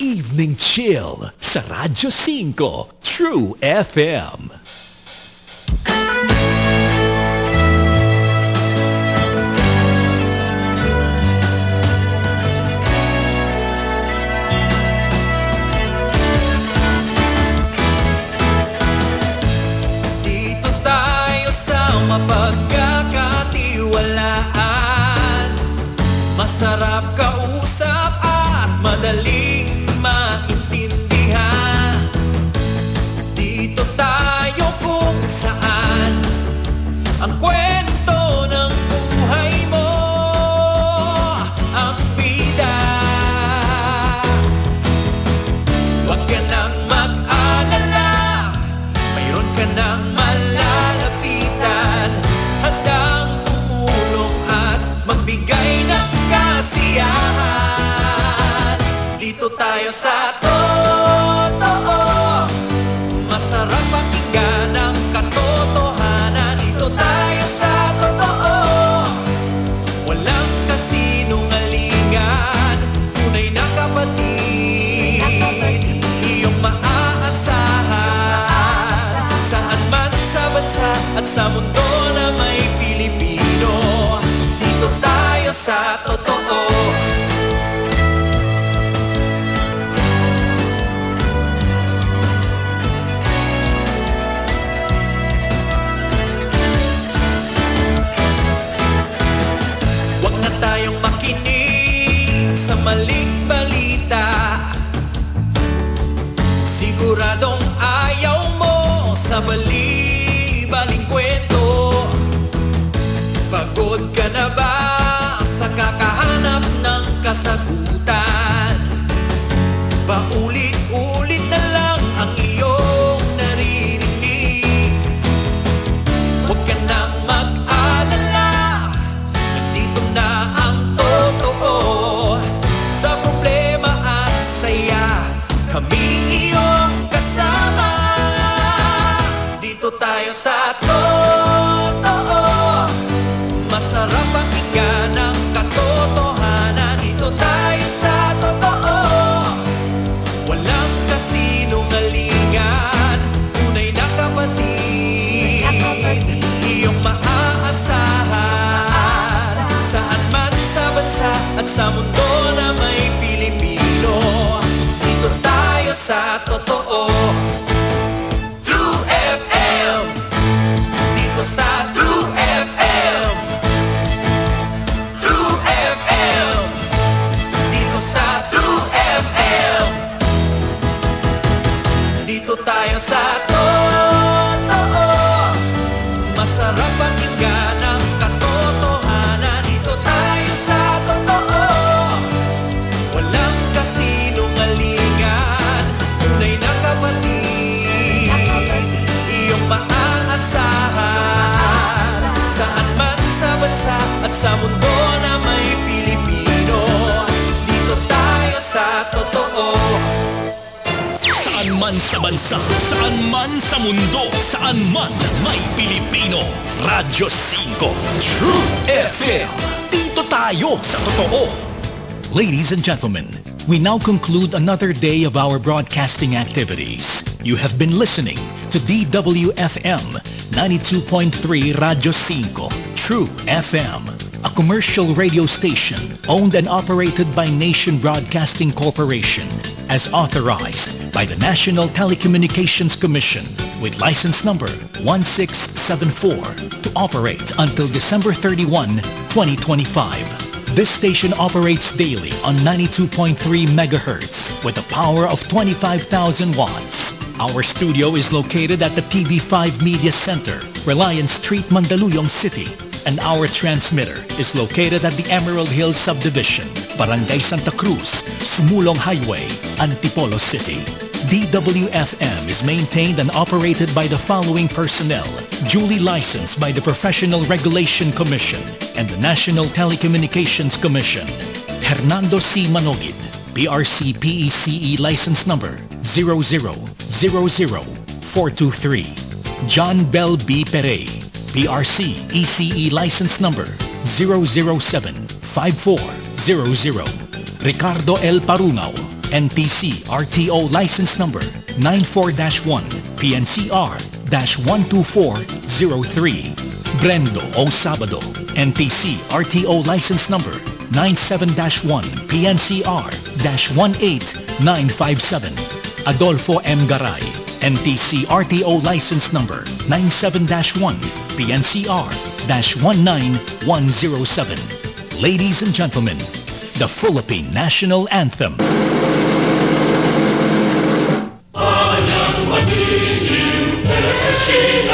Evening Chill sa Radyo 5 True FM. Dito tayo sa mapagkakatiwalaan, masarap kausap at madaling maintindihan. Dito tayo kung saan ang kwento ng buhay mo ang bida. Huwag ka nang mag-alala, mayroon ka nang malalapitan, handang tumulong at magbigay ng kasiyahan. Dito tayo sa totoo, masarap pakinggan ang katotohanan. Dito tayo sa totoo, walang kasinungalingan, tunay na kapatid, iyong maaasahan. Saan man sa bansa at sa mundo na may Pilipino, dito tayo sa totoo. Tayong makinig sa maling balita, siguradong ayaw mo sa bali-baling kwento. Pagod ka na ba sa kakahanap ng kasagutan? Paulit-ulit na lang ang iyong naririnig. Huwag ka nang mag-alala, nandito na ang totoo. Sa problema at saya, kami iyong kasama. Dito tayo sa totoo, masarap pakinggan ang katotohanan. Dito tayo sa totoo, walang kasinungalingan, tunay na kapatid, iyong maaasahan. Saan man sa bansa at sa mundo na may Pilipino, dito tayo sa totoo. True FM, dito sa True FM. True FM, dito sa True FM. Dito tayo sa totoo, masarap pakinggan ang katotohanan. Dito tayo sa totoo, walang kasinungalingan, tunay na kapatid, iyong maaasahan. Saan man sa bansa at sa mundo na may Pilipino, dito tayo sa totoo. Saan man sa bansa, saan man sa mundo, saan man may Pilipino. Radyo 5 True FM. Dito tayo sa totoo. Ladies and gentlemen, we now conclude another day of our broadcasting activities. You have been listening to DWFM 92.3 Radyo 5 True FM, a commercial radio station owned and operated by Nation Broadcasting Corporation, as authorized by the National Telecommunications Commission with license number 1674 to operate until December 31, 2025. This station operates daily on 92.3 MHz with a power of 25,000 watts. Our studio is located at the PB5 Media Center, Reliance Street, Mandaluyong City, and our transmitter is located at the Emerald Hills Subdivision, Barangay Santa Cruz, Sumulong Highway, Antipolo City. DWFM is maintained and operated by the following personnel, duly licensed by the Professional Regulation Commission and the National Telecommunications Commission. Hernando C. Manogid, PRC PECE license number 0000423. John Bell B. Perey, PRC ECE license number 0075400. Ricardo L. Parunao, NTC RTO license number 94-1 PNCR-12403. Brendo O Sabado, NTC RTO license number 97-1 PNCR-18957. Adolfo M. Garay, NTC RTO license number 97-1 PNCR-19107. Ladies and gentlemen, the Philippine National Anthem. Bayang magiging, let us sing